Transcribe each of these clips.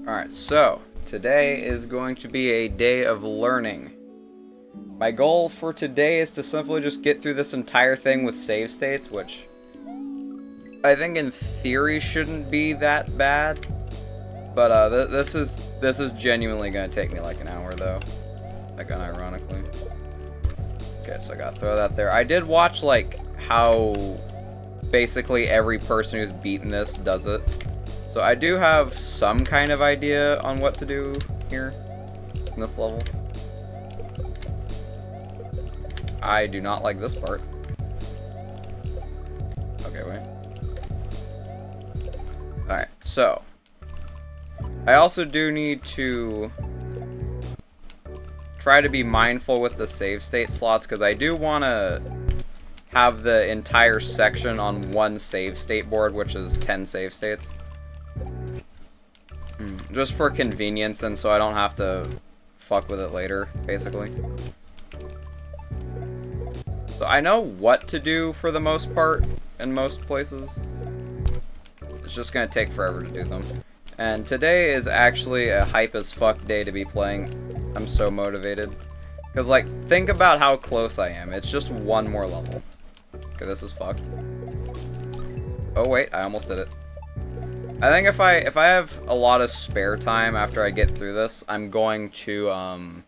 Alright, so today is going to be a day of learning. My goal for today is to simply just get through this entire thing with save states, which I think in theory shouldn't be that bad. But this is genuinely going to take me like an hour though. Like unironically. Okay, so I gotta throw that there. I did watch like how basically every person who's beaten this does it. So I do have some kind of idea on what to do here in this level. I do not like this part. Okay, wait. Alright, so I also do need to try to be mindful with the save state slots, because I do want to have the entire section on one save state board, which is 10 save states. Just for convenience, and so I don't have to fuck with it later, basically. So I know what to do for the most part in most places. It's just gonna take forever to do them. And today is actually a hype as fuck day to be playing. I'm so motivated. Because, like, think about how close I am. It's just one more level. Okay, this is fucked. Oh wait, I almost did it. I think if I have a lot of spare time after I get through this, I'm going to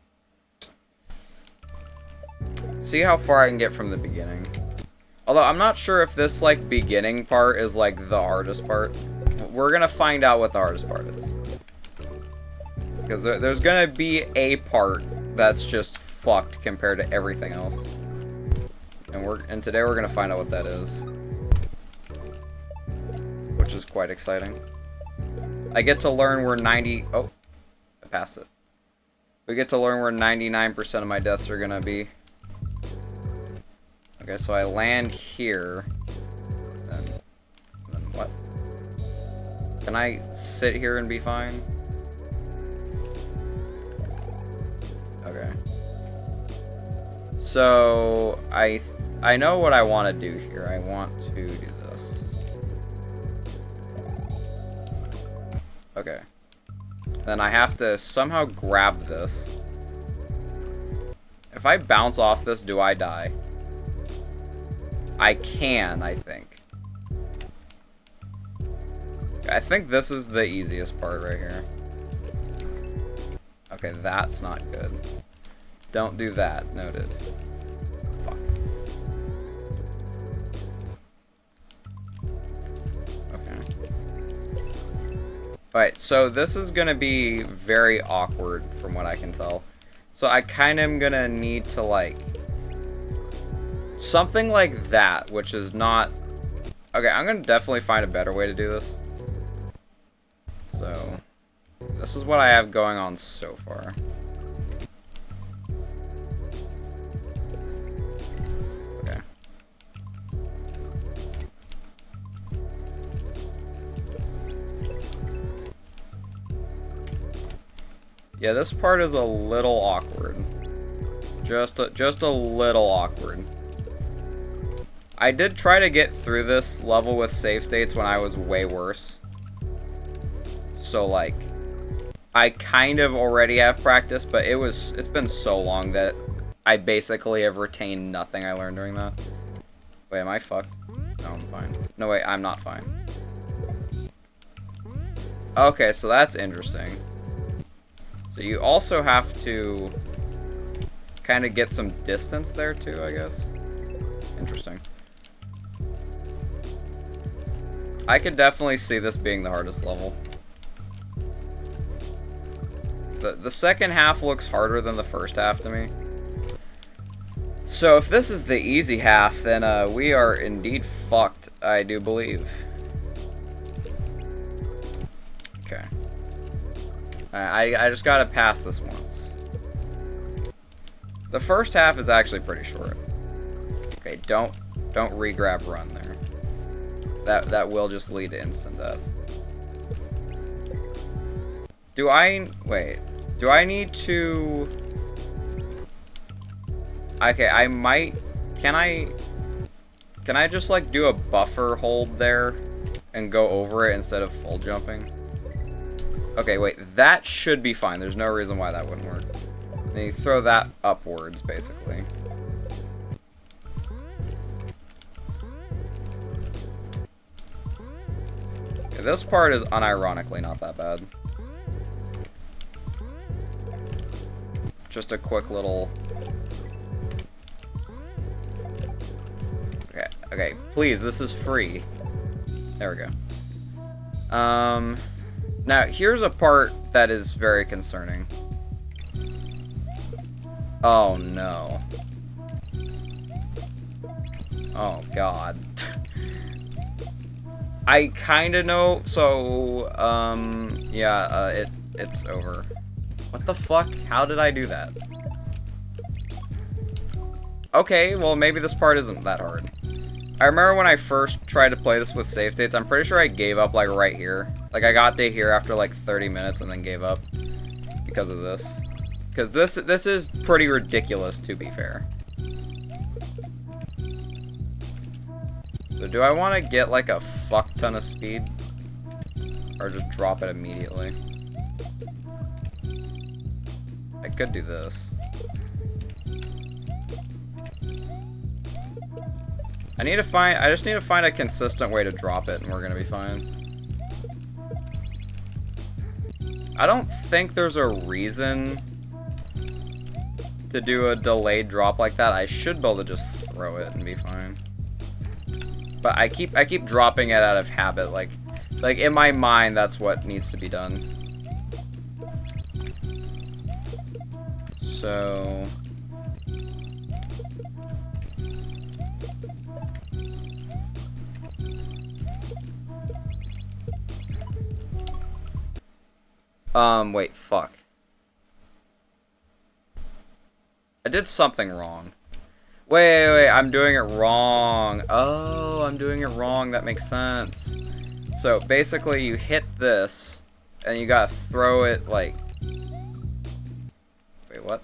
see how far I can get from the beginning. Although I'm not sure if this like beginning part is like the hardest part. We're gonna find out what the hardest part is, because there's gonna be a part that's just fucked compared to everything else, and today we're gonna find out what that is, which is quite exciting. I get to learn where oh, I passed it. We get to learn where 99% of my deaths are gonna be. Okay, so I land here. Then what? Can I sit here and be fine? Okay. So I know what I want to do here. I want to do this. Okay. Then I have to somehow grab this. If I bounce off this, do I die? I can, I think. I think this is the easiest part right here. Okay, that's not good. Don't do that. Noted. Fuck. Okay. Alright, so this is gonna be very awkward from what I can tell. So I kind of am gonna need to like something like that, which is not... Okay, I'm gonna definitely find a better way to do this. So, this is what I have going on so far. Okay. Yeah, this part is a little awkward. Just a little awkward. I did try to get through this level with save states when I was way worse. So, like, I kind of already have practice, but it's been so long that I basically have retained nothing I learned during that. Wait, am I fucked? No, I'm fine. No, wait, I'm not fine. Okay, so that's interesting. So you also have to kind of get some distance there, too, I guess. Interesting. I could definitely see this being the hardest level. The second half looks harder than the first half to me. So if this is the easy half, then we are indeed fucked, I do believe. Okay. I just gotta pass this once. The first half is actually pretty short. Okay, don't re-grab run there. That will just lead to instant death. Wait. Do I need to... Okay, I might... Can I just, like, do a buffer hold there and go over it instead of full jumping? Okay, wait, that should be fine. There's no reason why that wouldn't work. Then you throw that upwards, basically. Okay, this part is unironically not that bad. Just a quick little... Okay, okay, please, this is free. There we go. Now, here's a part that is very concerning. Oh, no. Oh, God. I kinda know, so, yeah, it's over. What the fuck? How did I do that? Okay, well, maybe this part isn't that hard. I remember when I first tried to play this with save states, I'm pretty sure I gave up, like, right here. Like, I got to here after, like, 30 minutes and then gave up. Because of this. Because this is pretty ridiculous, to be fair. So, do I want to get, like, a fuck ton of speed? Or just drop it immediately? I could do this. I just need to find a consistent way to drop it, and we're gonna be fine. I don't think there's a reason to do a delayed drop like that. I should be able to just throw it and be fine. But I keep dropping it out of habit, like in my mind, that's what needs to be done. So... wait, fuck. I did something wrong. Wait, I'm doing it wrong. Oh, I'm doing it wrong. That makes sense. So, basically, you hit this, and you gotta throw it, like... Wait, what?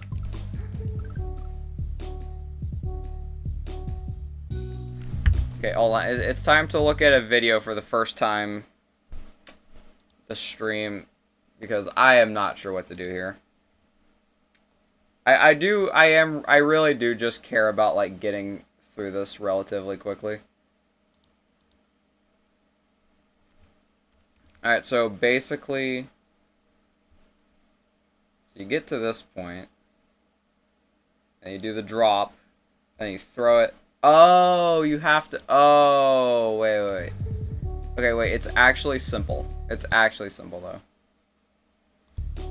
Okay, hold on. It's time to look at a video for the first time. The stream... Because I am not sure what to do here. I really do just care about, like, getting through this relatively quickly. Alright, so basically... So you get to this point, and you do the drop, and you throw it... Oh, you have to... Oh, wait. Okay, wait, it's actually simple. It's actually simple, though.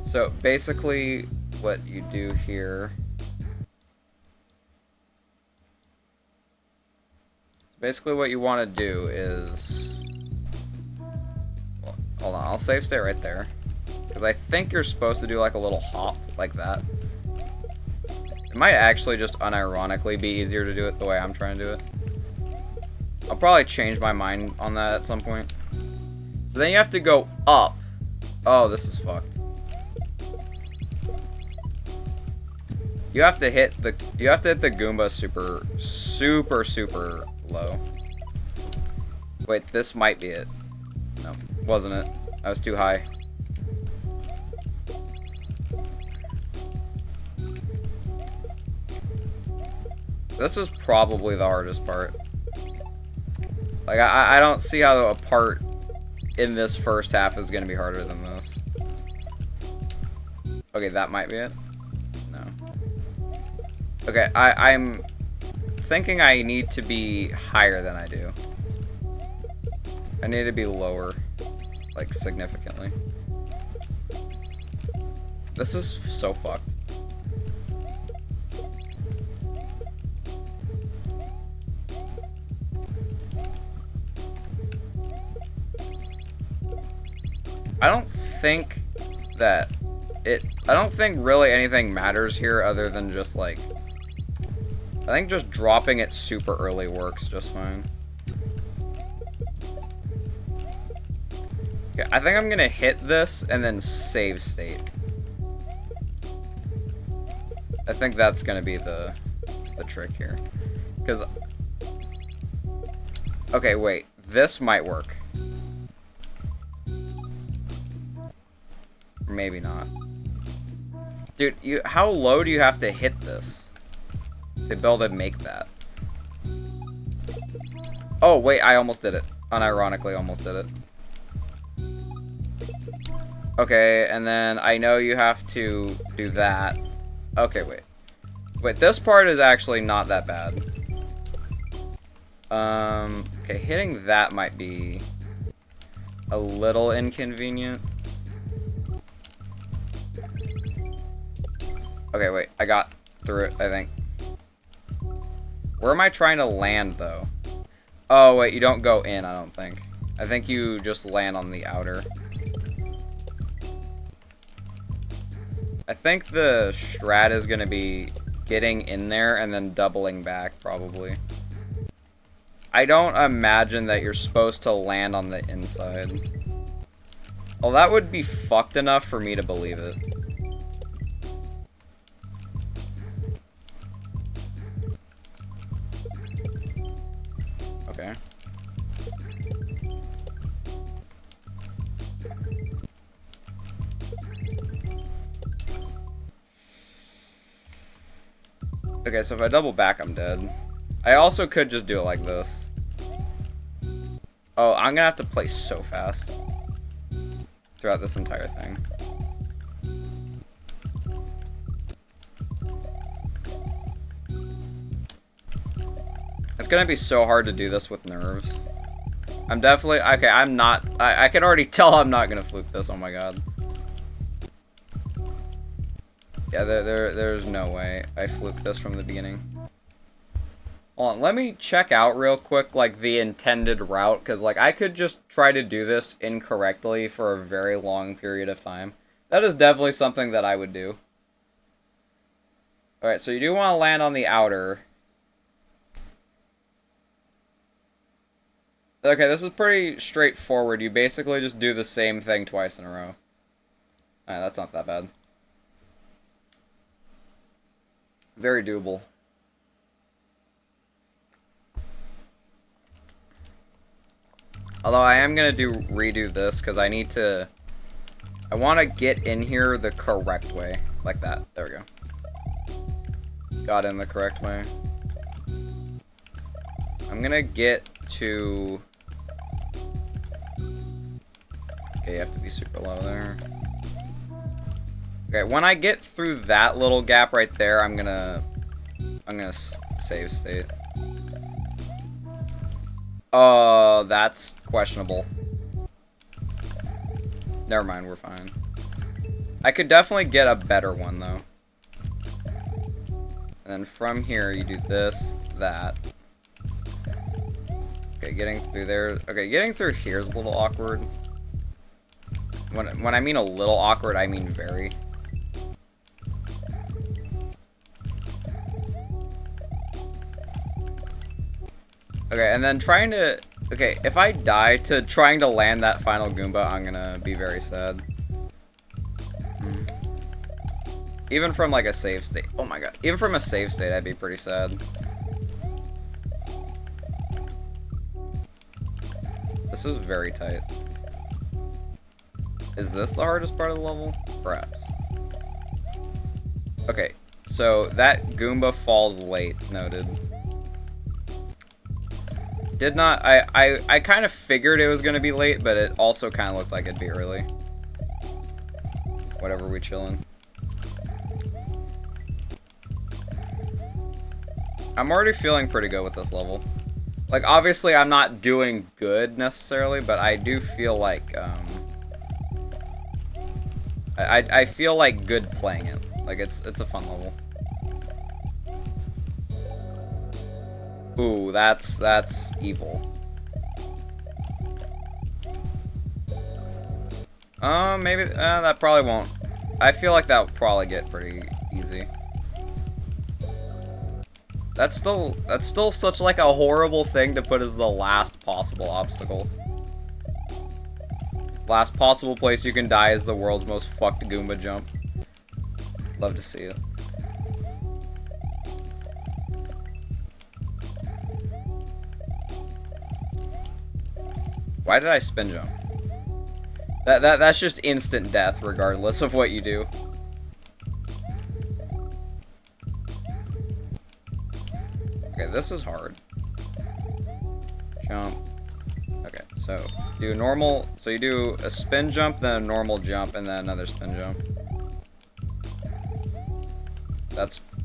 So, basically, what you do here... Basically, what you want to do is... Well, hold on, I'll save state right there. Because I think you're supposed to do, like, a little hop, like that. It might actually just unironically be easier to do it the way I'm trying to do it. I'll probably change my mind on that at some point. So then you have to go up. Oh, this is fucked. You have to hit the Goomba super low. Wait, this might be it. No, wasn't it? I was too high. This is probably the hardest part. Like, I don't see how a part in this first half is gonna be harder than this. Okay, that might be it. Okay, I'm thinking I need to be higher than I do. I need to be lower, like, significantly. This is so fucked. I don't think really anything matters here other than just, like... I think just dropping it super early works just fine. Okay, I think I'm gonna hit this and then save state. I think that's gonna be the trick here. Because... Okay, wait. This might work. maybe not. Dude, how low do you have to hit this to be able to make that? Oh, wait, I almost did it. Unironically, almost did it. Okay, and then I know you have to do that. Okay, wait. Wait, this part is actually not that bad. Okay, hitting that might be a little inconvenient. Okay, wait, I got through it, I think. Where am I trying to land, though? Oh, wait, you don't go in, I don't think. I think you just land on the outer. I think the strat is going to be getting in there and then doubling back, probably. I don't imagine that you're supposed to land on the inside. Well, that would be fucked enough for me to believe it. Okay. Okay, so if I double back, I'm dead. I also could just do it like this. Oh, I'm gonna have to play so fast throughout this entire thing. It's gonna be so hard to do this with nerves. I'm definitely... Okay, I'm not... I can already tell I'm not gonna fluke this, oh my god. Yeah, there's no way I fluked this from the beginning. Hold on, let me check out real quick, like, the intended route, because, like, I could just try to do this incorrectly for a very long period of time. That is definitely something that I would do. Alright, so you do want to land on the outer. Okay, this is pretty straightforward. You basically just do the same thing twice in a row. Alright, that's not that bad. Very doable. Although I am going to redo this because I need to... I want to get in here the correct way. Like that. There we go. Got in the correct way. I'm going to get to... Okay, you have to be super low there. Okay, when I get through that little gap right there, I'm gonna save state. Oh, that's questionable. Never mind, we're fine. I could definitely get a better one, though. And then from here, you do this, that. Okay, getting through there. Okay, getting through here is a little awkward. When I mean a little awkward, I mean very. Okay, and then trying to... Okay, if I die to trying to land that final Goomba, I'm gonna be very sad. Even from, like, a save state. Oh my god. Even from a save state, I'd be pretty sad. This is very tight. Is this the hardest part of the level? Perhaps. Okay, so that Goomba falls late, noted. Did not... I kind of figured it was going to be late, but it also kind of looked like it'd be early. Whatever, we chillin'. I'm already feeling pretty good with this level. Like, obviously, I'm not doing good, necessarily, but I do feel like, I feel like good playing it. Like, it's a fun level. Ooh, that's evil. Maybe, that probably won't. I feel like that would probably get pretty easy. That's still such, like, a horrible thing to put as the last possible obstacle. Last possible place you can die is the world's most fucked Goomba jump. Love to see it. Why did I spin jump? That's just instant death, regardless of what you do. Okay, this is hard. Jump. Okay, so do normal. So you do a spin jump, then a normal jump, and then another spin jump.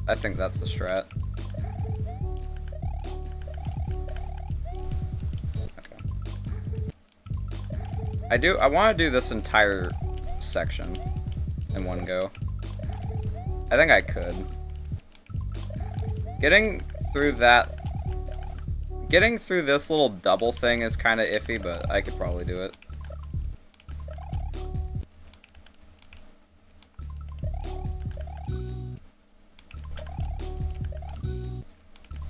I think that's the strat. I want to do this entire section in one go. I think I could. Getting through this little double thing is kind of iffy, but I could probably do it.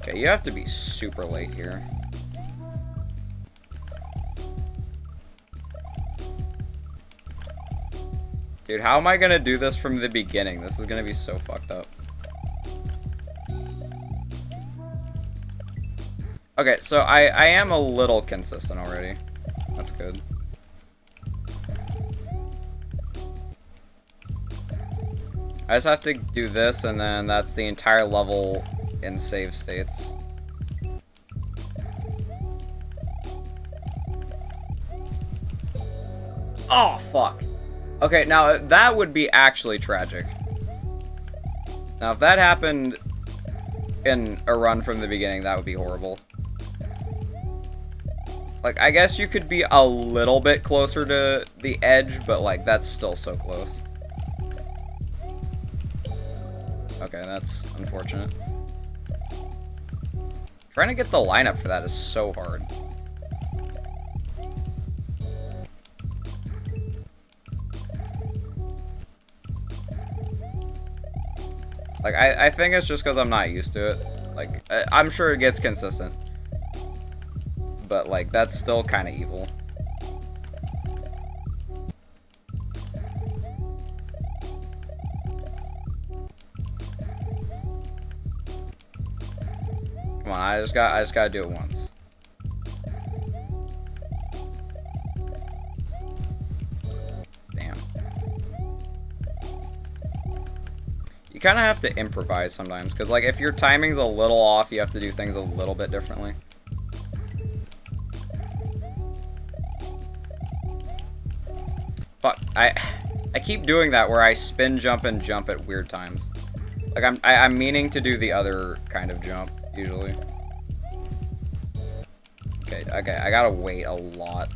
Okay, you have to be super late here. Dude, how am I gonna do this from the beginning? This is gonna be so fucked up. Okay, so I am a little consistent already. That's good. I just have to do this, and then that's the entire level in save states. Oh, fuck. Okay, now that would be actually tragic. Now, if that happened in a run from the beginning, that would be horrible. Like, I guess you could be a little bit closer to the edge, but, like, that's still so close. Okay, that's unfortunate. Trying to get the lineup for that is so hard. Like, I think it's just because I'm not used to it. Like, I'm sure it gets consistent. But, like, that's still kind of evil. Come on, I just gotta do it once. You kind of have to improvise sometimes, because, like, if your timing's a little off, you have to do things a little bit differently. Fuck, I keep doing that where I spin jump and jump at weird times. Like, I'm meaning to do the other kind of jump, usually. Okay, I gotta wait a lot.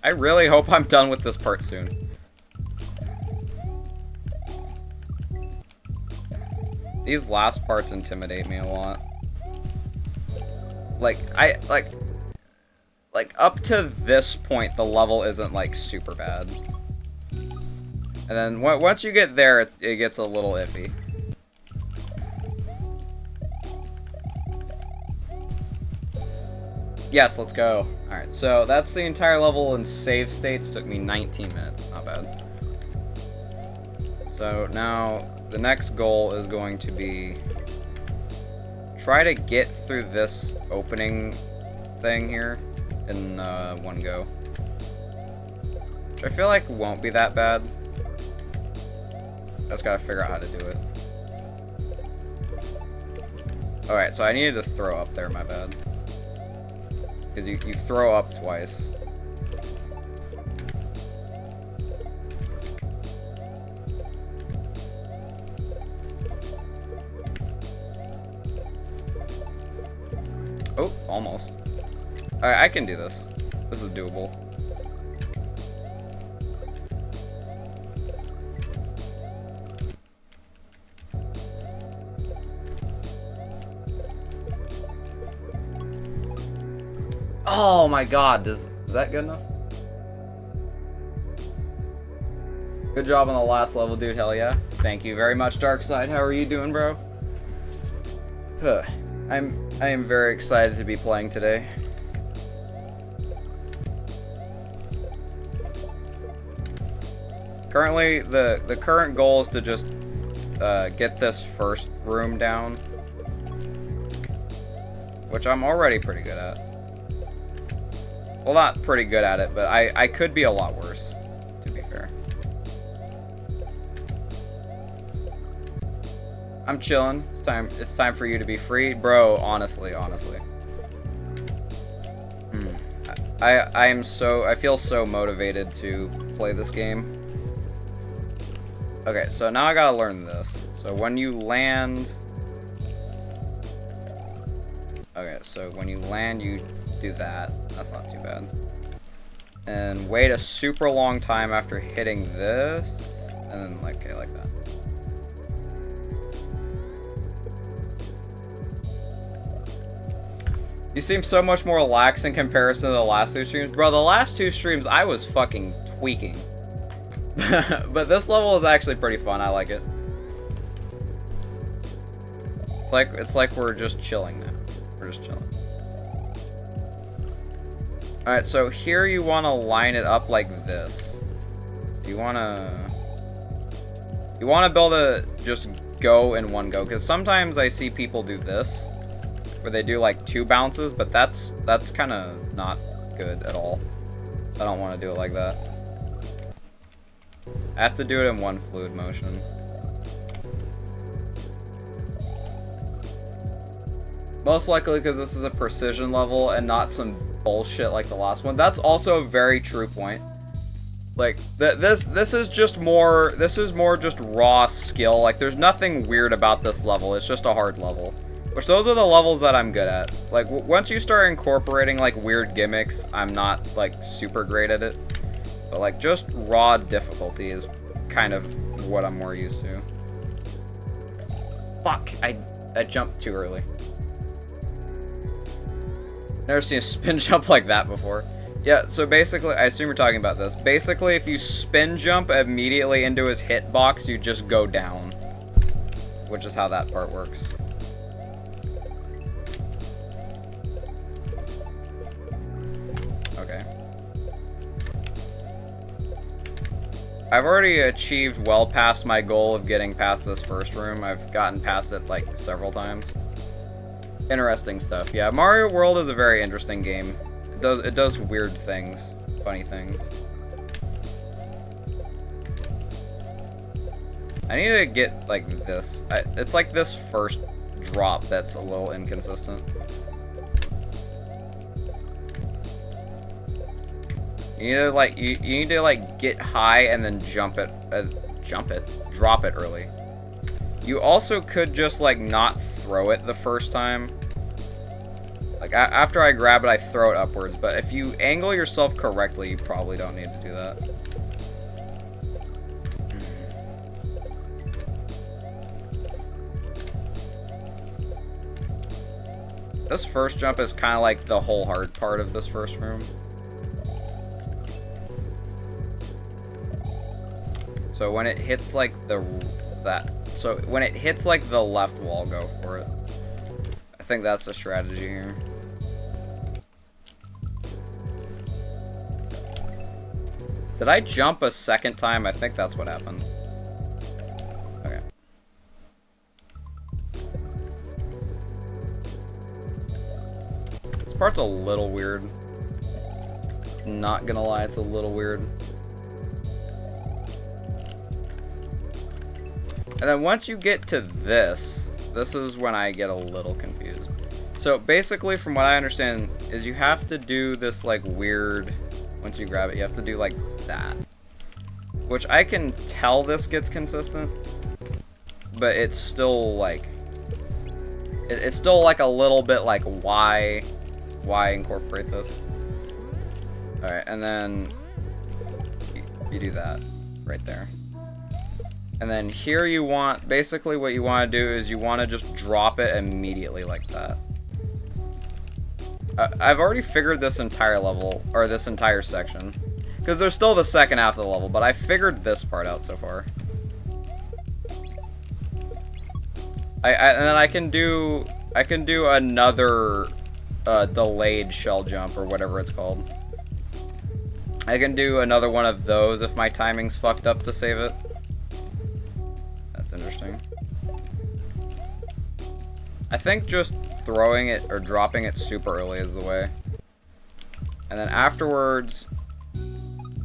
I really hope I'm done with this part soon. These last parts intimidate me a lot. Like, up to this point, the level isn't, like, super bad. And then, once you get there, it gets a little iffy. Yes, let's go. Alright, so that's the entire level in save states. Took me 19 minutes. Not bad. So now, the next goal is going to be try to get through this opening thing here in one go. Which I feel like won't be that bad. Just gotta figure out how to do it. Alright, so I needed to throw up there, my bad. Because you throw up twice. Oh, almost. Alright, I can do this. This is doable. Oh my god, is that good enough? Good job on the last level, dude, hell yeah. Thank you very much, Darkside. How are you doing, bro? Huh. I am very excited to be playing today. Currently, the current goal is to just get this first room down, which I'm already pretty good at. Well, not pretty good at it, but I could be a lot worse, to be fair. I'm chilling. It's time for you to be free. Bro, honestly. I feel so motivated to play this game. Okay, so now I gotta learn this. So when you land... Okay, so when you land, you do that. That's not too bad. And wait a super long time after hitting this. And then, like, okay, like that. You seem so much more lax in comparison to the last two streams. Bro, the last two streams, I was fucking tweaking. But this level is actually pretty fun. I like it. It's like we're just chilling now. We're just chilling. Alright, so here you want to line it up like this. You want to build a just go in one go. Because sometimes I see people do this, where they do like 2 bounces, but that's kind of not good at all. I don't want to do it like that. I have to do it in one fluid motion. Most likely because this is a precision level and not some bullshit like the last one. That's also a very true point. Like, this is just more, this is more just raw skill. Like, there's nothing weird about this level. It's just a hard level. Which, those are the levels that I'm good at. Like, once you start incorporating, like, weird gimmicks, I'm not, like, super great at it. But, like, just raw difficulty is kind of what I'm more used to. Fuck! I jumped too early. Never seen a spin jump like that before. Yeah, so basically, I assume you're talking about this. Basically, if you spin jump immediately into his hitbox, you just go down. Which is how that part works. Okay. I've already achieved well past my goal of getting past this first room. I've gotten past it, like, several times. Interesting stuff. Yeah, Mario World is a very interesting game. It does weird things. Funny things. I need to get, like, this. It's like this first drop that's a little inconsistent. You need to, like, you need to, like, get high and then drop it early. You also could just, like, not throw it the first time. Like, after I grab it, I throw it upwards. But if you angle yourself correctly, you probably don't need to do that. This first jump is kind of like the whole hard part of this first room. So when it hits like when it hits like the left wall, go for it. I think that's the strategy here. Did I jump a second time? I think that's what happened. Okay. This part's a little weird. Not gonna lie, it's a little weird. And then once you get to this is when I get a little confused. So basically, from what I understand, is you have to do this like weird, once you grab it, you have to do like that. Which I can tell this gets consistent, but it's still like, it's still like a little bit like, why incorporate this? Alright, and then you do that right there. And then here you want, basically what you want to do is you want to just drop it immediately like that. I've already figured this entire level, or this entire section. Because there's still the second half of the level, but I figured this part out so far. And then I can do another delayed shell jump, or whatever it's called. I can do another one of those if my timing's fucked up to save it. That's interesting. I think just throwing it or dropping it super early is the way. And then afterwards,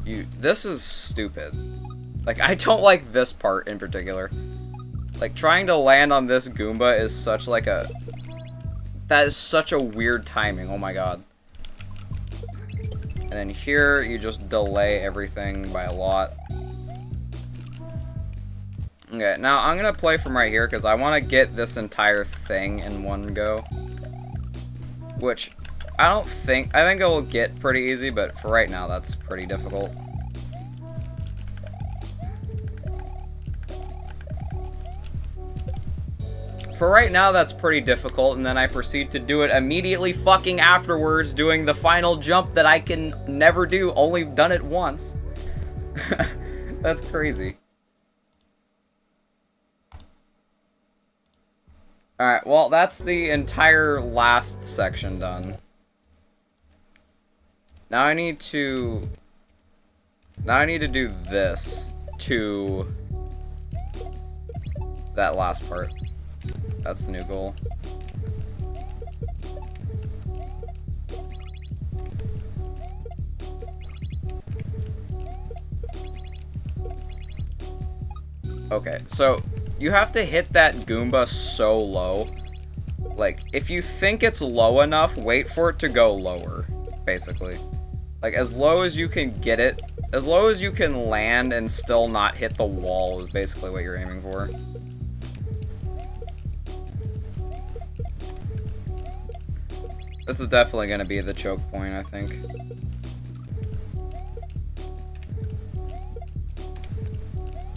this is stupid. Like, I don't like this part in particular. Like, trying to land on this Goomba is such like a... That is such a weird timing, oh my god. And then here, you just delay everything by a lot. Okay, now I'm gonna play from right here because I want to get this entire thing in one go. Which, I think it will get pretty easy, but for right now, that's pretty difficult. For right now, that's pretty difficult, and then I proceed to do it immediately fucking afterwards, doing the final jump that I can never do, only done it once. That's crazy. Alright, well, that's the entire last section done. Now I need to do this to that last part. That's the new goal. Okay, so you have to hit that Goomba so low. Like, if you think it's low enough, wait for it to go lower, basically. Like, as low as you can get it, as low as you can land and still not hit the wall is basically what you're aiming for. This is definitely going to be the choke point, I think.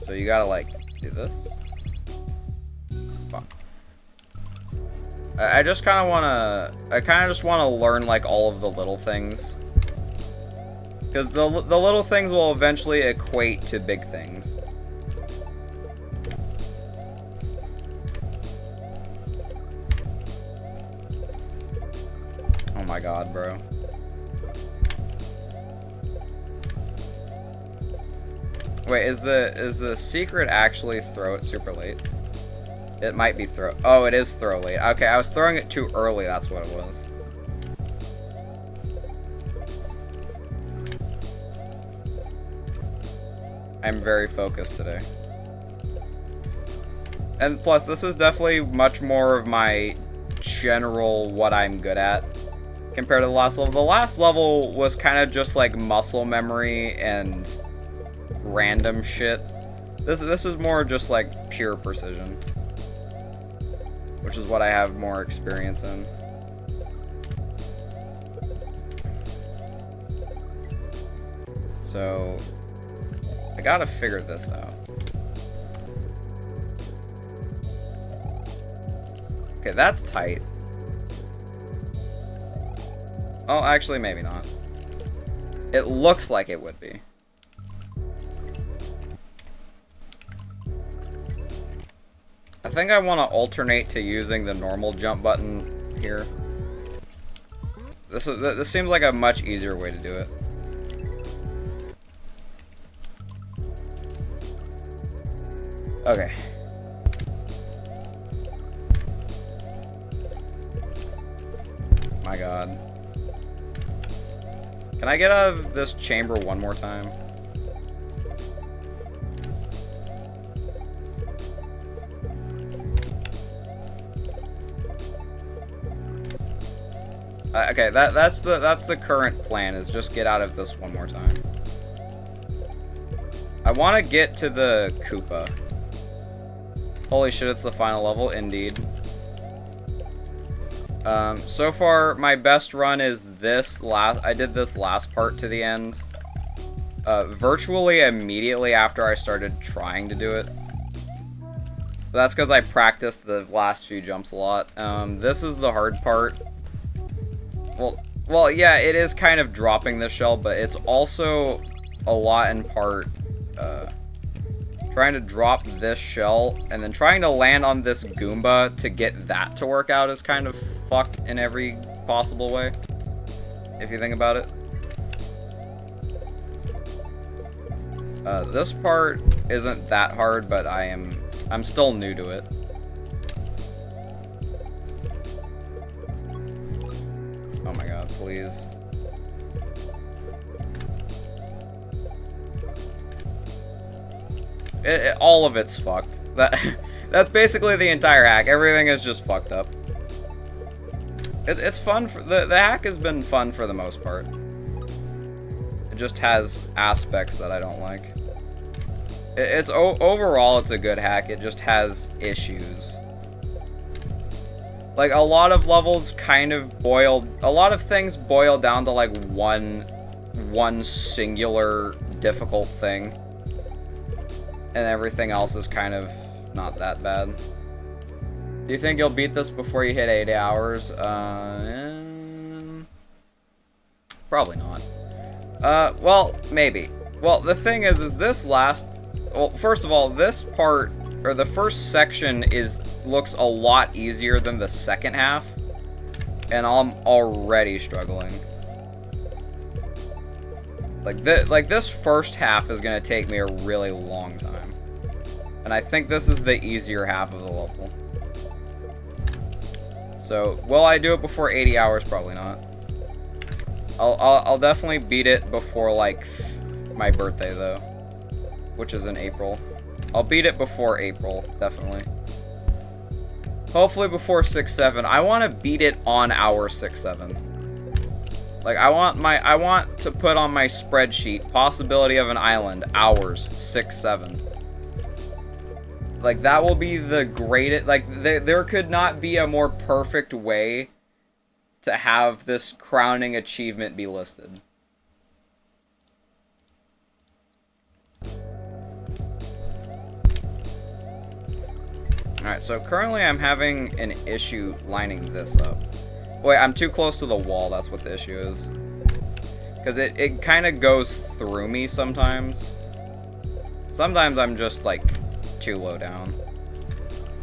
So you gotta, like, do this. Fuck. I just kind of want to... I kind of just want to learn, like, all of the little things. Because the little things will eventually equate to big things. Oh my god, bro. Wait, is the secret actually throw it super late? It might be throw... Oh, it is throw late. Okay, I was throwing it too early, that's what it was. I'm very focused today. And plus, this is definitely much more of my general what I'm good at compared to the last level. The last level was kind of just like muscle memory and random shit. This is more just like pure precision, which is what I have more experience in. So I gotta figure this out. Okay, that's tight. Oh, actually, maybe not. It looks like it would be. I think I want to alternate to using the normal jump button here. This seems like a much easier way to do it. Okay. My god. Can I get out of this chamber one more time? Okay, that's the current plan, is just get out of this one more time. I want to get to the Koopa. Holy shit, it's the final level, indeed. So far, my best run is this last... I did this last part to the end. Virtually immediately after I started trying to do it. But that's because I practiced the last few jumps a lot. This is the hard part. Well, yeah, it is kind of dropping this shell, but it's also a lot in part, trying to drop this shell, and then trying to land on this Goomba to get that to work out is kind of fucked in every possible way, if you think about it. This part isn't that hard, but I'm still new to it. Oh my god, please. All of it's fucked. That's basically the entire hack. Everything is just fucked up. It's fun. The hack has been fun for the most part. It just has aspects that I don't like. Overall, it's a good hack. It just has issues. Like, a lot of levels kind of a lot of things boil down to, like, one singular difficult thing. And everything else is kind of not that bad. Do you think you'll beat this before you hit 80 hours? Probably not. Well, maybe. Well, the thing is this well, first of all, this part, or the first section looks a lot easier than the second half. And I'm already struggling. Like this first half is gonna take me a really long time. And I think this is the easier half of the level. So, will I do it before 80 hours? Probably not. I'll definitely beat it before, like, my birthday, though. Which is in April. I'll beat it before April, definitely. Hopefully before 6-7. I want to beat it on hour 6-7. Like, I want to put on my spreadsheet, possibility of an island, hours 6-7. Like, that will be the greatest, like, there could not be a more perfect way to have this crowning achievement be listed. Alright, so currently I'm having an issue lining this up. Wait, I'm too close to the wall, that's what the issue is. Because it kind of goes through me sometimes. Sometimes I'm just, like, too low down.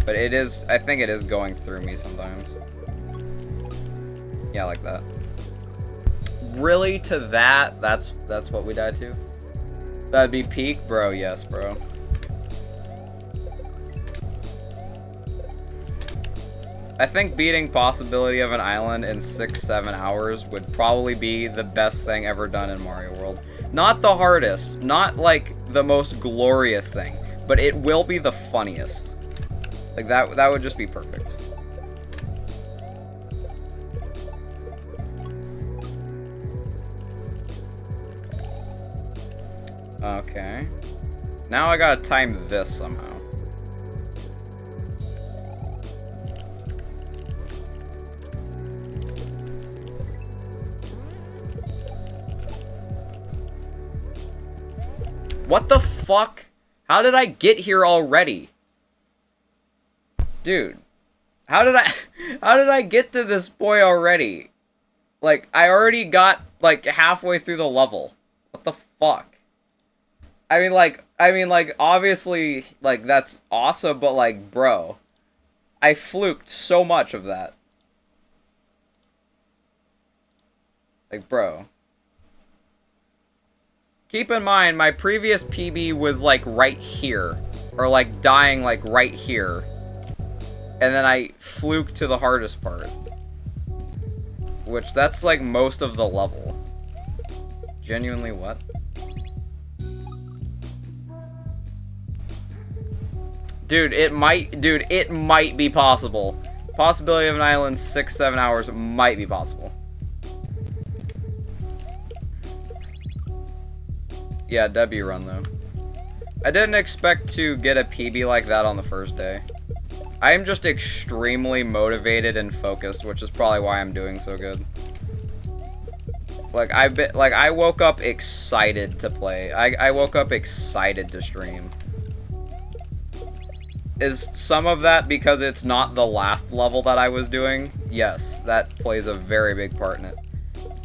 But I think it is going through me sometimes. Yeah, like that. Really, to that? That's what we died to? That'd be peak? Bro, yes, bro. I think beating possibility of an island in 6-7 hours would probably be the best thing ever done in Mario World. Not the hardest, not like the most glorious thing, but it will be the funniest. Like that would just be perfect. Okay. Now I gotta time this somehow. What the fuck? How did I get here already? Dude. How did I get to this point already? Like, I already got, like, halfway through the level. What the fuck? I mean, like, obviously, like, that's awesome, but, like, bro. I fluked so much of that. Like, bro. Keep in mind, my previous PB was, like, right here. Or, like, dying, like, right here. And then I fluked to the hardest part. Which, that's, like, most of the level. Genuinely what? Dude, it might be possible. Possibility of an island 6-7 hours might be possible. Yeah, W run, though. I didn't expect to get a PB like that on the first day. I am just extremely motivated and focused, which is probably why I'm doing so good. Like, I woke up excited to play. I woke up excited to stream. Is some of that because it's not the last level that I was doing? Yes, that plays a very big part in it.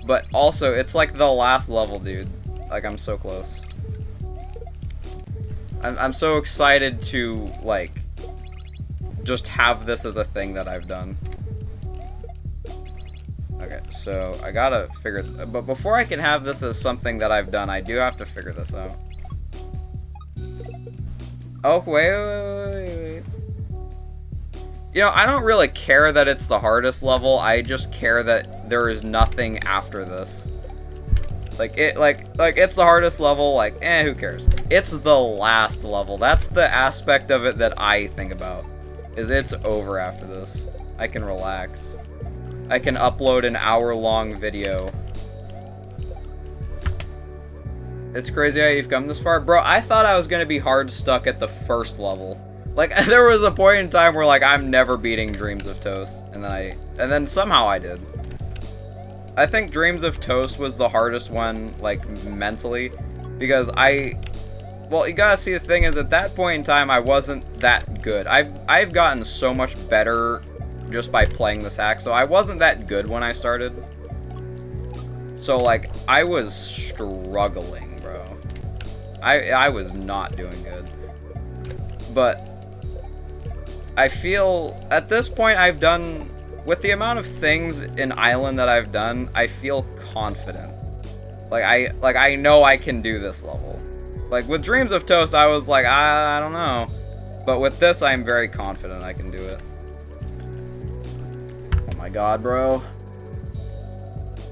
But also, it's like the last level, dude. Like, I'm so close. I'm so excited to, like, just have this as a thing that I've done. Okay, so I gotta figure... But before I can have this as something that I've done, I do have to figure this out. Oh, wait. You know, I don't really care that it's the hardest level. I just care that there is nothing after this. Like, it's the hardest level, like, who cares? It's the last level. That's the aspect of it that I think about. Is it's over after this. I can relax. I can upload an hour-long video. It's crazy how you've come this far. Bro, I thought I was gonna be hard stuck at the first level. Like, there was a point in time where, like, I'm never beating Dreams of Toast. And then somehow I did. I think Dreams of Toast was the hardest one, like, mentally. Because well, you gotta see, the thing is, at that point in time, I wasn't that good. I've gotten so much better just by playing this hack. So I wasn't that good when I started. So, like, I was struggling, bro. I was not doing good. But I feel, at this point, I've done, with the amount of things in Island that I've done, I feel confident. Like, I know I can do this level. Like, with Dreams of Toast, I was like, I don't know. But with this, I'm very confident I can do it. Oh my god, bro.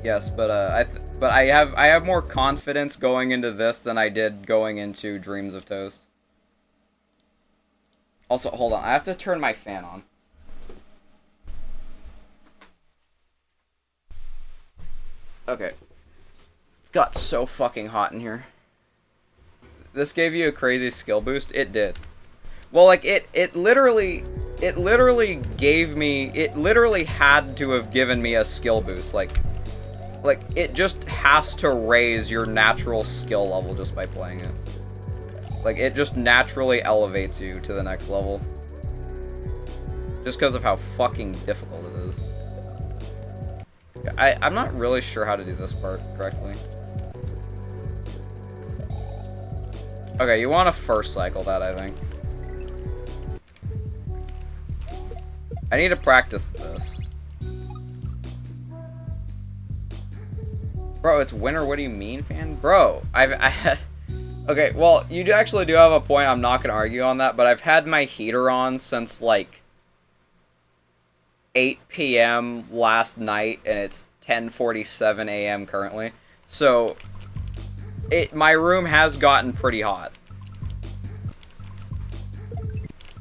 Yes, but I have more confidence going into this than I did going into Dreams of Toast. Also, hold on, I have to turn my fan on. Okay. It's got so fucking hot in here. This gave you a crazy skill boost? It did. Well, like, it literally gave me, it literally had to have given me a skill boost, like, it just has to raise your natural skill level just by playing it. Like, it just naturally elevates you to the next level. Just because of how fucking difficult it is. I'm not really sure how to do this part correctly. Okay, you want to first cycle that, I think. I need to practice this. Bro, it's winter, what do you mean, fan? Bro, okay, well, you actually do have a point, I'm not gonna argue on that, but I've had my heater on since, like, 8 p.m. last night, and it's 10:47 a.m. currently. So, my room has gotten pretty hot.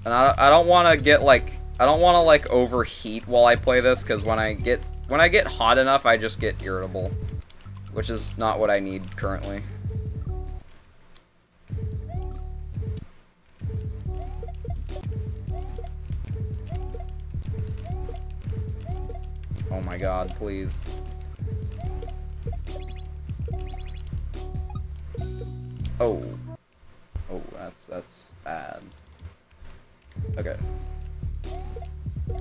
And I don't want to get, like, I don't want to, like, overheat while I play this, because when I get hot enough, I just get irritable. Which is not what I need currently. Oh my god, please. Oh. Oh, that's bad. Okay.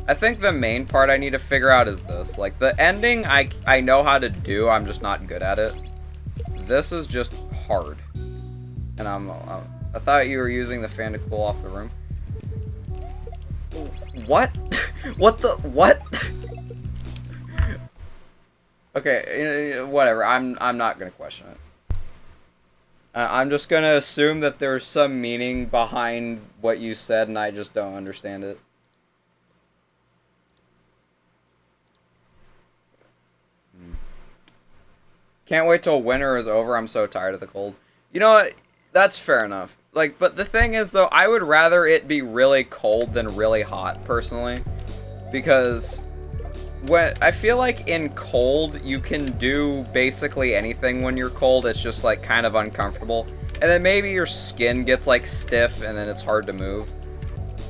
I think the main part I need to figure out is this. Like, the ending, I know how to do, I'm just not good at it. This is just hard. And I thought you were using the fan to cool off the room. What? What the? What? Okay, whatever. I'm not gonna question it. I'm just gonna assume that there's some meaning behind what you said, and I just don't understand it. Can't wait till winter is over. I'm so tired of the cold. You know what? That's fair enough. Like, but the thing is, though, I would rather it be really cold than really hot, personally. Because I feel like in cold, you can do basically anything when you're cold. It's just, like, kind of uncomfortable. And then maybe your skin gets, like, stiff, and then it's hard to move.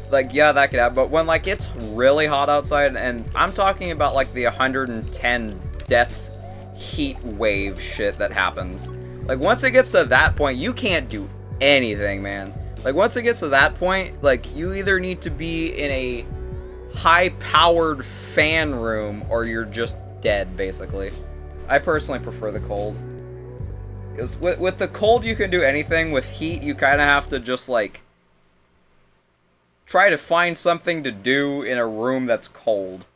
Like, yeah, that could happen. But when, like, it's really hot outside, and I'm talking about, like, the 110 death heat wave shit that happens. Like, once it gets to that point, you can't do anything, man. Like, once it gets to that point, like, you either need to be in a high-powered fan room, or you're just dead, basically. I personally prefer the cold. Because with the cold, you can do anything. With heat, you kind of have to just, like, try to find something to do in a room that's cold.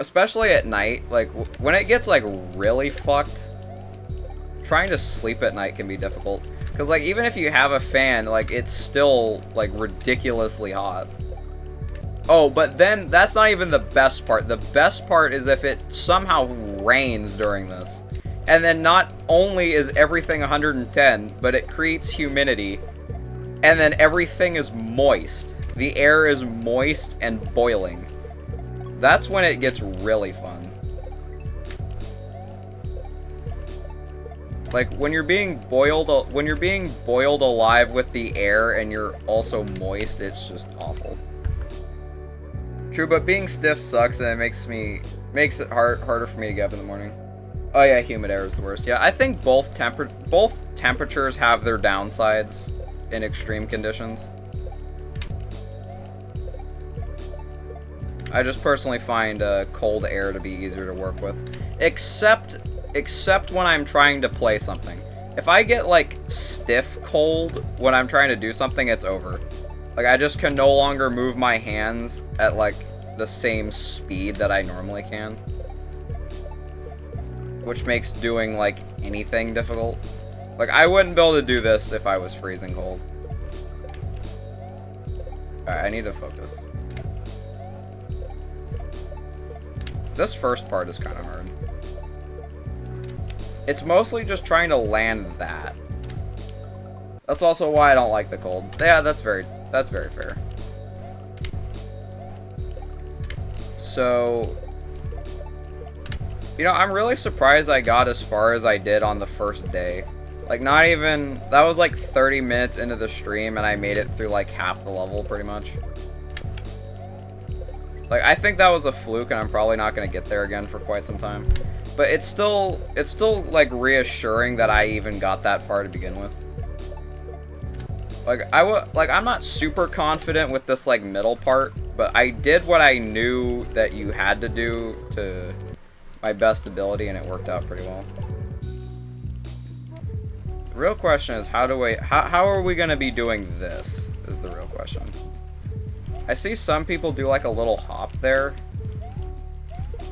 Especially at night, like, when it gets, like, really fucked, trying to sleep at night can be difficult. Because, like, even if you have a fan, like, it's still, like, ridiculously hot. Oh, but then, that's not even the best part. The best part is if it somehow rains during this. And then not only is everything 110, but it creates humidity. And then everything is moist. The air is moist and boiling. That's when it gets really fun. Like, when you're being boiled alive with the air and you're also moist, it's just awful. True, but being stiff sucks and it makes it harder for me to get up in the morning. Oh yeah, humid air is the worst. Yeah, I think both temperatures have their downsides in extreme conditions. I just personally find cold air to be easier to work with. Except when I'm trying to play something. If I get, like, stiff cold when I'm trying to do something, it's over. Like, I just can no longer move my hands at, like, the same speed that I normally can. Which makes doing, like, anything difficult. Like, I wouldn't be able to do this if I was freezing cold. Alright, I need to focus. This first part is kind of hard. It's mostly just trying to land that. That's also why I don't like the cold. Yeah, that's very fair. So, you know, I'm really surprised I got as far as I did on the first day. Like, not even, that was like 30 minutes into the stream and I made it through like half the level pretty much. Like, I think that was a fluke and I'm probably not going to get there again for quite some time. But it's still like reassuring that I even got that far to begin with. Like, I'm not super confident with this, like, middle part, but I did what I knew that you had to do to my best ability, and it worked out pretty well. The real question is, how are we gonna be doing this, is the real question. I see some people do, like, a little hop there,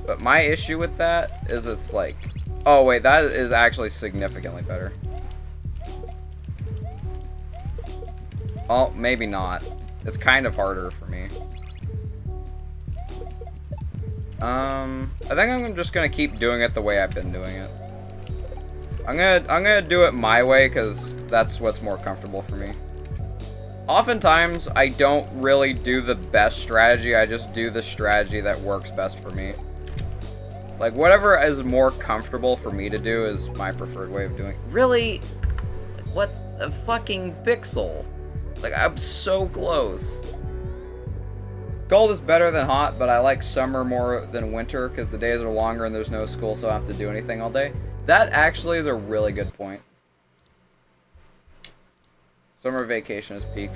but my issue with that is it's like, oh wait, that is actually significantly better. Oh, maybe not. It's kind of harder for me. I think I'm just gonna keep doing it the way I've been doing it. I'm gonna do it my way because that's what's more comfortable for me. Oftentimes, I don't really do the best strategy. I just do the strategy that works best for me. Like, whatever is more comfortable for me to do is my preferred way of doing it. Really? What a fucking pixel. Like, I'm so close. Cold is better than hot, but I like summer more than winter because the days are longer and there's no school, so I don't have to do anything all day. That actually is a really good point. Summer vacation is peak.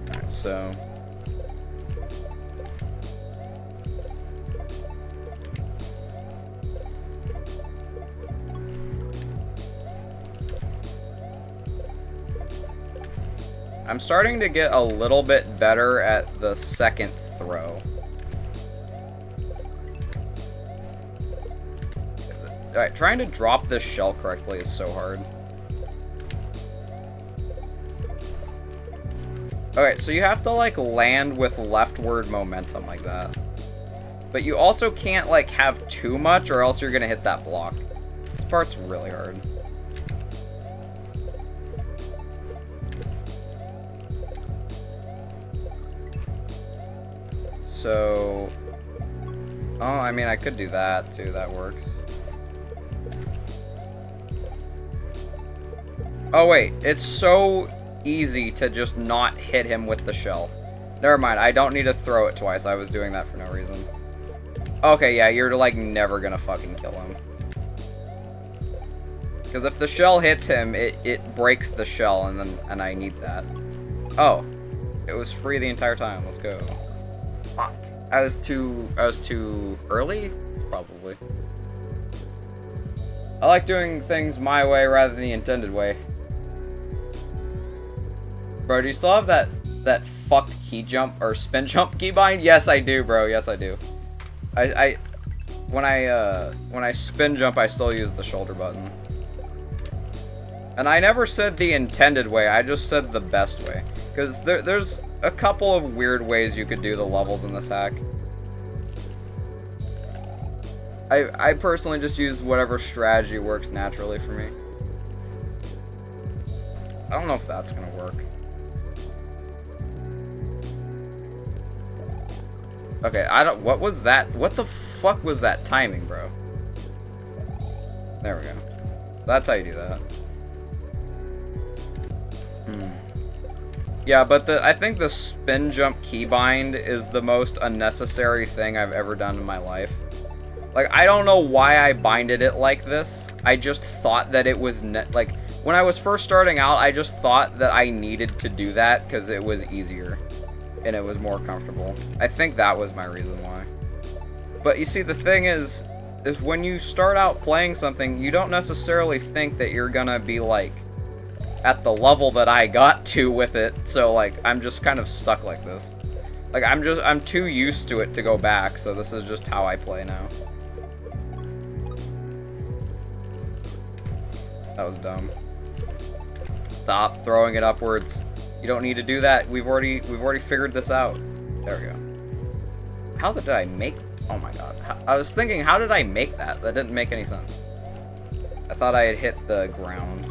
Alright, so... I'm starting to get a little bit better at the second throw. Alright, trying to drop this shell correctly is so hard. Alright, so you have to, like, land with leftward momentum like that. But you also can't, like, have too much or else you're gonna hit that block. This part's really hard. So... oh, I mean, I could do that, too. That works. Oh, wait. It's so easy to just not hit him with the shell. Never mind. I don't need to throw it twice. I was doing that for no reason. Okay, yeah. You're, like, never gonna fucking kill him. Because if the shell hits him, it breaks the shell, and I need that. Oh. It was free the entire time. Let's go. Fuck. I was too early? Probably. I like doing things my way rather than the intended way. Bro, do you still have that fucked key jump or spin jump keybind? Yes, I do, bro. Yes, I do. When I spin jump, I still use the shoulder button. And I never said the intended way, I just said the best way. Because there's a couple of weird ways you could do the levels in this hack. I personally just use whatever strategy works naturally for me. I don't know if that's gonna work. Okay, what was that? What the fuck was that timing, bro? There we go. That's how you do that. Yeah, but I think the spin jump keybind is the most unnecessary thing I've ever done in my life. Like, I don't know why I binded it like this. I just thought that it was, like, when I was first starting out, I just thought that I needed to do that because it was easier. And it was more comfortable. I think that was my reason why. But you see, the thing is when you start out playing something, you don't necessarily think that you're gonna be, like, at the level that I got to with it. So, like, I'm just kind of stuck like this. Like, I'm too used to it to go back, so this is just how I play now. That was dumb. Stop throwing it upwards. You don't need to do that. We've already figured this out. There we go. How did I make... Oh my god. I was thinking, how did I make that? That didn't make any sense. I thought I had hit the ground.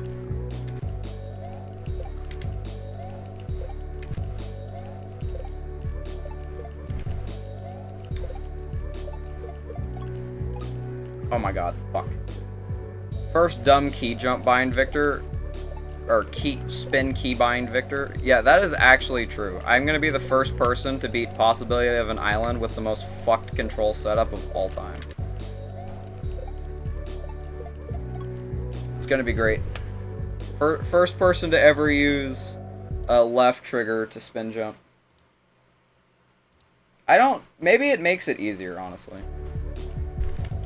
Oh my god. Fuck. First dumb key jump bind Victor. Or spin keybind Victor. Yeah, that is actually true. I'm gonna be the first person to beat Possibility of an Island with the most fucked control setup of all time. It's gonna be great. First person to ever use a left trigger to spin jump. Maybe it makes it easier, honestly.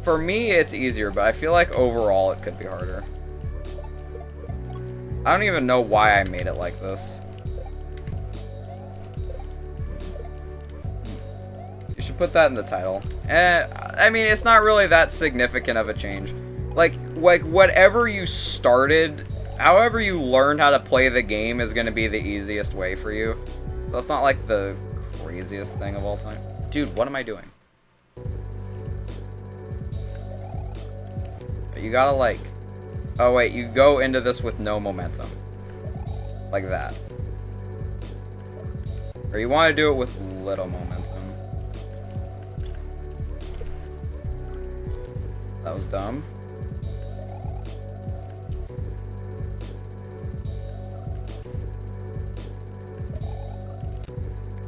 For me, it's easier, but I feel like overall it could be harder. I don't even know why I made it like this. You should put that in the title. I mean, it's not really that significant of a change. Like whatever you started, however you learned how to play the game is going to be the easiest way for you. So it's not like the craziest thing of all time. Dude, what am I doing? You gotta, like... Oh, wait, you go into this with no momentum. Like that. Or you want to do it with little momentum. That was dumb.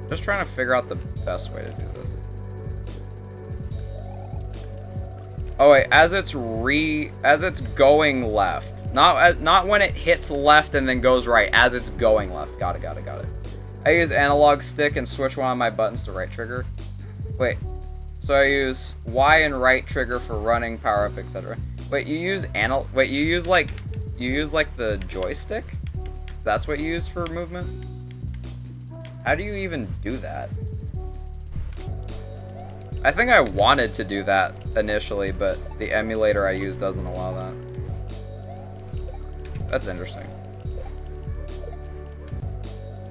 Just trying to figure out the best way to do this. Oh wait, as it's going left. Not when it hits left and then goes right, as it's going left. Got it. I use analog stick and switch one of my buttons to right trigger. Wait. So I use Y and right trigger for running, power up, etc. Wait, you use like the joystick? That's what you use for movement? How do you even do that? I think I wanted to do that initially, but the emulator I use doesn't allow that. That's interesting.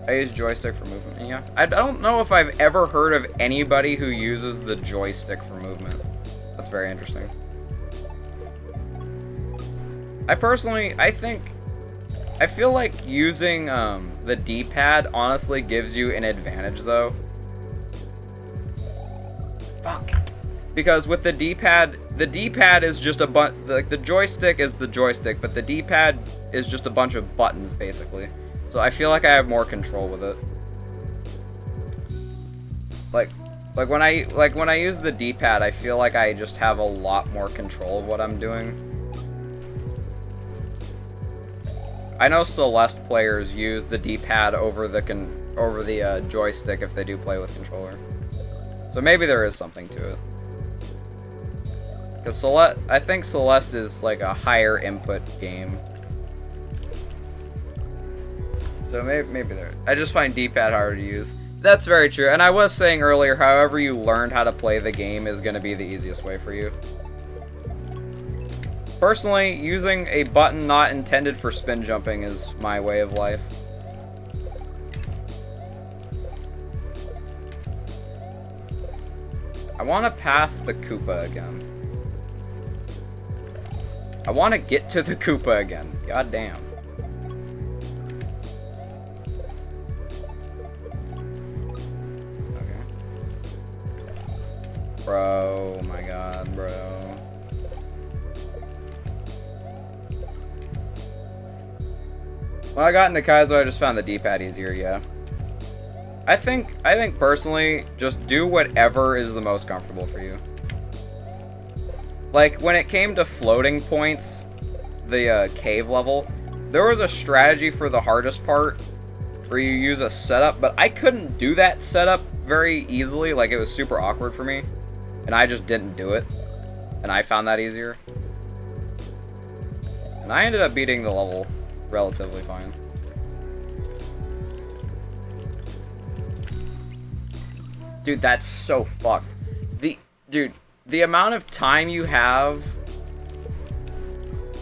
I use joystick for movement. Yeah. I don't know if I've ever heard of anybody who uses the joystick for movement. That's very interesting. I feel like using the D-pad honestly gives you an advantage though. Fuck. Because with the D-pad is just a like the joystick is the joystick, but the D-pad is just a bunch of buttons basically. So I feel like I have more control with it. Like when I use the D-pad, I feel like I just have a lot more control of what I'm doing. I know Celeste players use the D-pad over the joystick if they do play with controller. So maybe there is something to it. Because I think Celeste is like a higher input game. So maybe there. I just find D-pad harder to use. That's very true. And I was saying earlier, however you learned how to play the game is going to be the easiest way for you. Personally, using a button not intended for spin jumping is my way of life. I want to pass the Koopa again. I want to get to the Koopa again. God damn. Okay. Bro, oh my god, bro. When I got into Kaizo, I just found the D-pad easier, yeah. I think personally, just do whatever is the most comfortable for you. Like, when it came to floating points, the cave level, there was a strategy for the hardest part where you use a setup, but I couldn't do that setup very easily. Like, it was super awkward for me, and I just didn't do it, and I found that easier. And I ended up beating the level relatively fine. Dude, that's so fucked. The amount of time you have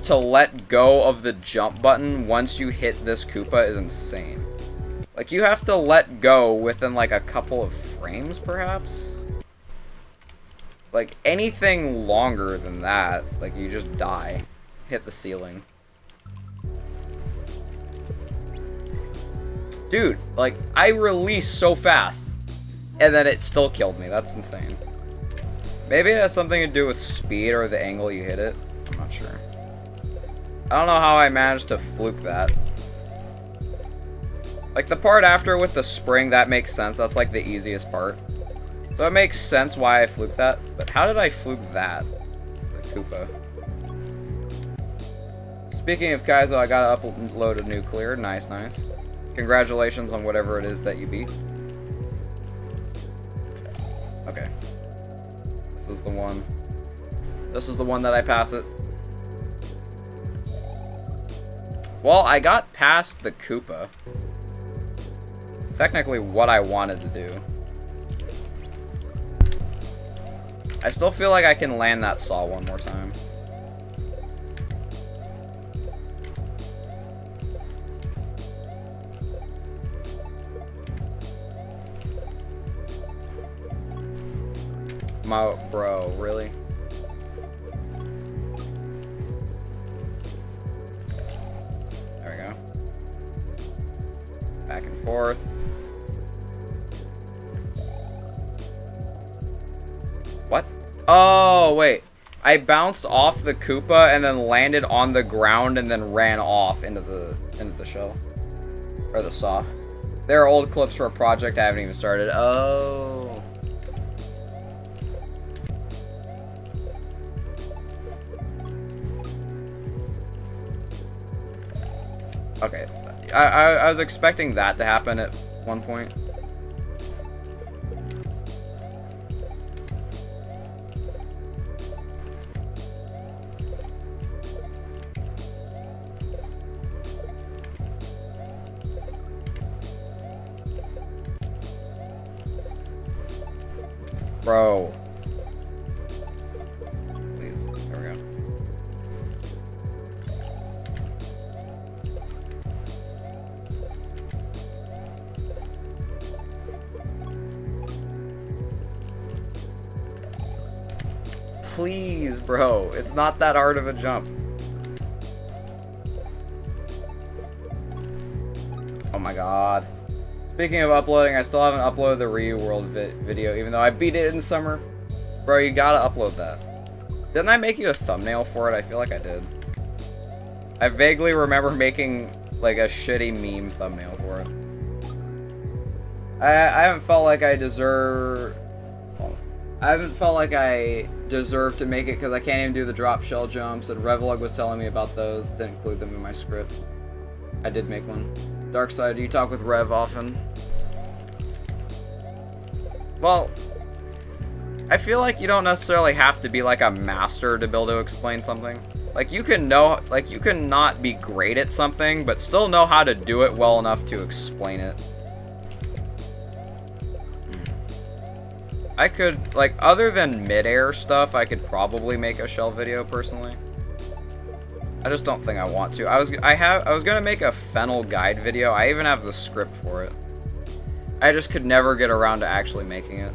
to let go of the jump button once you hit this Koopa is insane. Like, you have to let go within, like, a couple of frames, perhaps? Like, anything longer than that, like, you just die. Hit the ceiling. Dude, like, I released so fast, and then it still killed me. That's insane. Maybe it has something to do with speed or the angle you hit it. I'm not sure. I don't know how I managed to fluke that. Like, the part after with the spring, that makes sense. That's, like, the easiest part. So it makes sense why I fluked that. But how did I fluke that? The Koopa. Speaking of Kaizo, I gotta upload a nuclear. Nice, nice. Congratulations on whatever it is that you beat. Okay. This is the one. This is the one that I pass it. Well, I got past the Koopa. Technically what I wanted to do. I still feel like I can land that saw one more time. Bro, really? There we go. Back and forth. What? Oh, wait. I bounced off the Koopa and then landed on the ground and then ran off into the shell. Or the saw. There are old clips for a project I haven't even started. Oh. Okay, I was expecting that to happen at one point. Bro. Please, there we go. Please, bro. It's not that hard of a jump. Oh my god. Speaking of uploading, I still haven't uploaded the Ryu World video, even though I beat it in summer. Bro, you gotta upload that. Didn't I make you a thumbnail for it? I feel like I did. I vaguely remember making, like, a shitty meme thumbnail for it. I haven't felt like I deserve... I haven't felt like I deserve to make it because I can't even do the drop shell jumps, and Revlog was telling me about those. Didn't include them in my script. I did make one. Darkside, do you talk with Rev often? Well, I feel like you don't necessarily have to be like a master to be able to explain something. Like, you can know, like, you can not be great at something, but still know how to do it well enough to explain it. I could, like, other than mid-air stuff, I could probably make a shell video, personally. I just don't think I want to. I was gonna make a fennel guide video. I even have the script for it. I just could never get around to actually making it.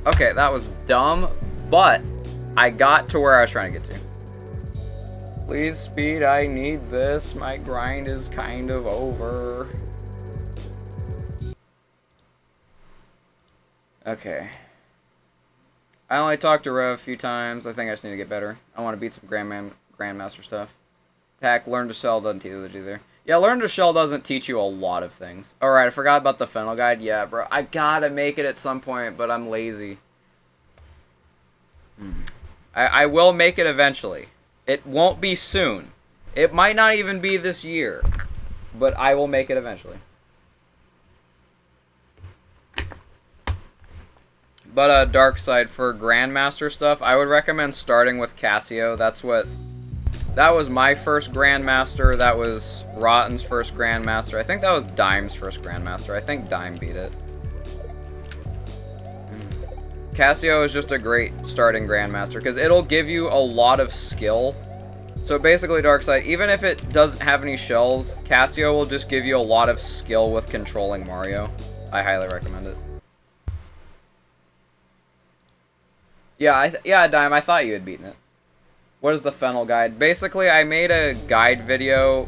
Okay, that was dumb, but I got to where I was trying to get to. Please, speed, I need this. My grind is kind of over. Okay. I only talked to Rev a few times. I think I just need to get better. I want to beat some Grandmaster stuff. Attack, learn to shell doesn't teach it either. Yeah, learn to shell doesn't teach you a lot of things. Alright, I forgot about the fennel guide. Yeah, bro. I gotta make it at some point, but I'm lazy. I will make it eventually. It won't be soon. It might not even be this year. But I will make it eventually. But dark side for Grandmaster stuff, I would recommend starting with Casio. That was my first Grandmaster. That was Rotten's first Grandmaster. I think that was Dime's first Grandmaster. I think Dime beat it. Casio is just a great starting Grandmaster because it'll give you a lot of skill. So basically, Darkside, even if it doesn't have any shells, Casio will just give you a lot of skill with controlling Mario. I highly recommend it. Yeah, yeah, Dime, I thought you had beaten it. What is the Fennel guide? Basically, I made a guide video,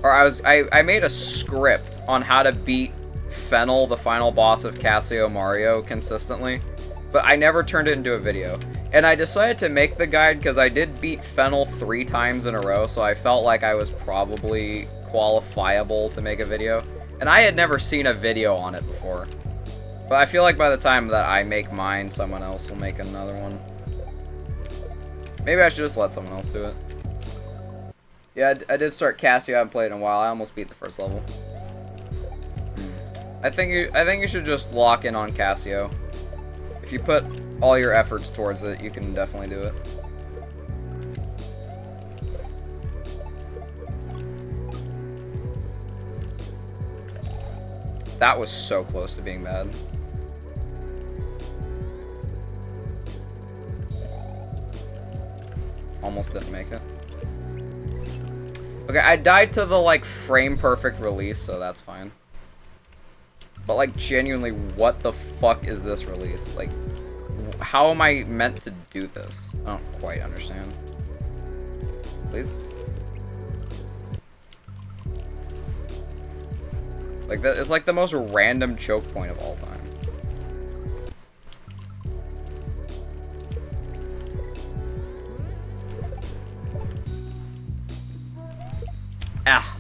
or I made a script on how to beat Fennel, the final boss of Casio Mario, consistently, but I never turned it into a video. And I decided to make the guide because I did beat Fennel 3 times in a row, so I felt like I was probably qualifiable to make a video. And I had never seen a video on it before. But I feel like by the time that I make mine, someone else will make another one. Maybe I should just let someone else do it. Yeah, I did start Casio. I haven't played in a while. I almost beat the first level. I think you should just lock in on Casio. If you put all your efforts towards it, you can definitely do it. That was so close to being bad. Almost didn't make it. Okay, I died to the, like, frame perfect release, so that's fine. But, like, genuinely, what the fuck is this release? Like, how am I meant to do this? I don't quite understand. Please? Like, that is, like, the most random choke point of all time. Ah,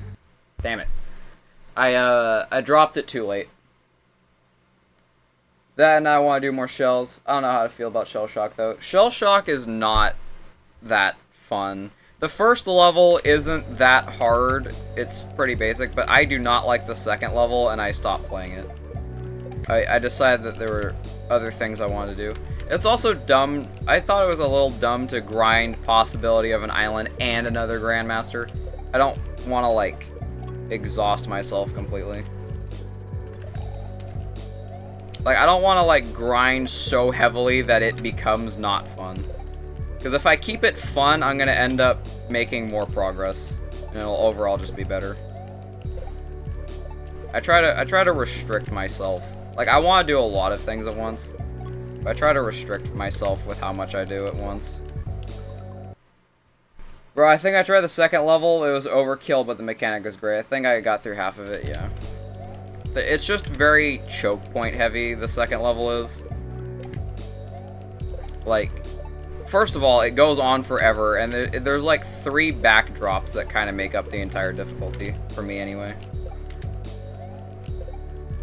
damn it. I dropped it too late. Then I want to do more shells. I don't know how to feel about Shell Shock, though. Shell Shock is not that fun. The first level isn't that hard. It's pretty basic, but I do not like the second level, and I stopped playing it. I decided that there were other things I wanted to do. It's also dumb. I thought it was a little dumb to grind possibility of an island and another Grandmaster. I don't want to, like, exhaust myself completely. Like, I don't want to, like, grind so heavily that it becomes not fun. Because if I keep it fun, I'm going to end up making more progress. And it'll overall just be better. I try to restrict myself. Like, I want to do a lot of things at once. But I try to restrict myself with how much I do at once. Bro, I think I tried the second level. It was overkill, but the mechanic was great. I think I got through half of it, yeah. It's just very choke point heavy, the second level is. Like, first of all, it goes on forever, and there's like 3 backdrops that kind of make up the entire difficulty, for me anyway.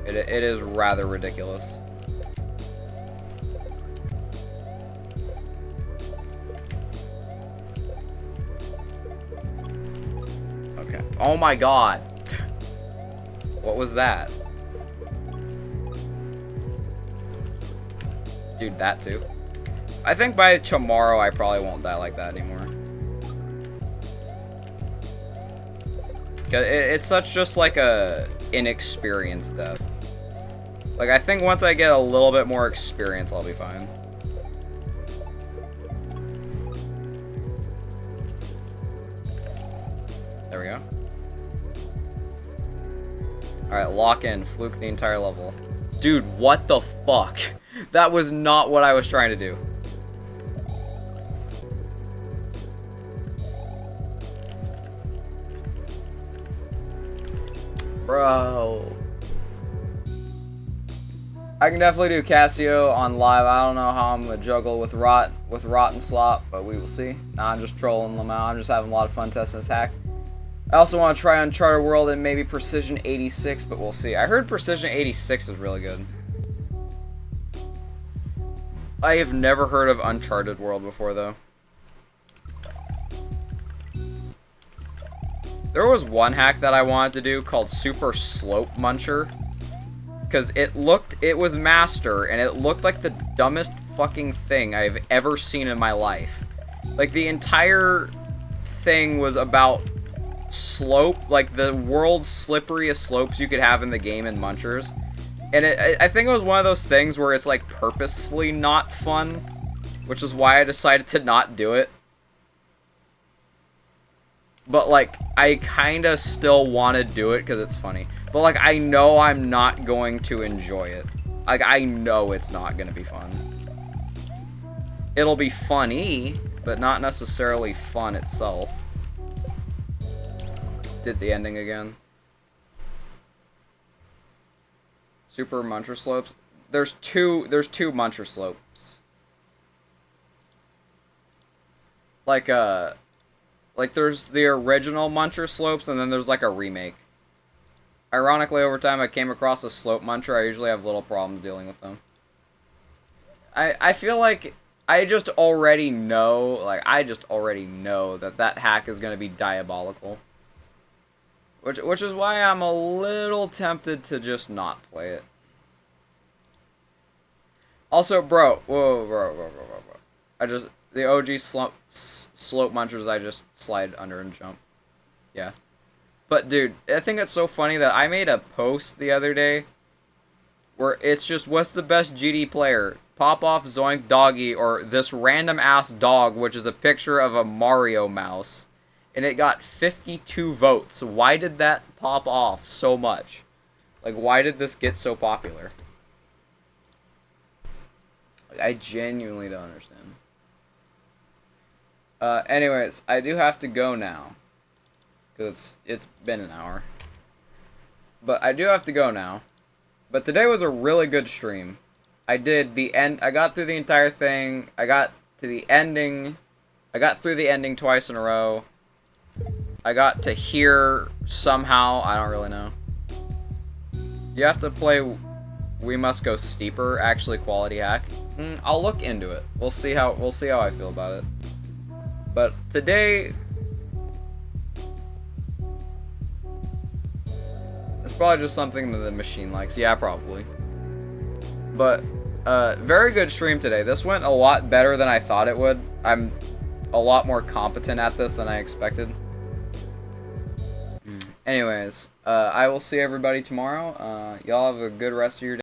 It is rather ridiculous. Okay. Oh my god. What was that? Dude, that too. I think by tomorrow I probably won't die like that anymore. It's such just like a inexperienced death. Like, I think once I get a little bit more experience, I'll be fine. There we go. Alright, lock in. Fluke the entire level. Dude, what the fuck? That was not what I was trying to do. Bro. I can definitely do Casio on live. I don't know how I'm gonna juggle with Rot and Slop, but we will see. Nah, I'm just trolling them out. I'm just having a lot of fun testing this hack. I also want to try Uncharted World and maybe Precision 86, but we'll see. I heard Precision 86 is really good. I have never heard of Uncharted World before, though. There was one hack that I wanted to do called Super Slope Muncher. Because it was master, and it looked like the dumbest fucking thing I've ever seen in my life. Like, the entire thing was about slope, like the world's slipperiest slopes you could have in the game in Munchers. And I think it was one of those things where it's like purposefully not fun, which is why I decided to not do it. But like, I kinda still want to do it because it's funny. But like, I know I'm not going to enjoy it. Like, I know it's not gonna be fun. It'll be funny, but not necessarily fun itself. Did the ending again. Super Muncher slopes. There's two Muncher slopes. Like there's the original Muncher slopes, and then there's like a remake. Ironically, over time I came across a slope Muncher. I usually have little problems dealing with them. I feel like I just already know, that that hack is going to be diabolical. Which is why I'm a little tempted to just not play it. Also, bro, whoa. The OG slope munchers, I just slide under and jump. Yeah. But dude, I think it's so funny that I made a post the other day where it's just, what's the best GD player? Pop Off, Zoink, Doggy, or this random ass dog, which is a picture of a Mario mouse. And it got 52 votes. Why did that pop off so much? Like, why did this get so popular? Like, I genuinely don't understand. Anyways, I do have to go now. Because it's been an hour. But I do have to go now. But today was a really good stream. I did the end. I got through the entire thing. I got to the ending. I got through the ending twice in a row. I got to hear somehow. I don't really know. You have to play We Must Go Steeper, actually quality hack. I'll look into it. We'll see how I feel about it. But today, it's probably just something that the machine likes. Yeah, probably. But very good stream today. This went a lot better than I thought it would. I'm a lot more competent at this than I expected. Anyways, I will see everybody tomorrow. Y'all have a good rest of your day.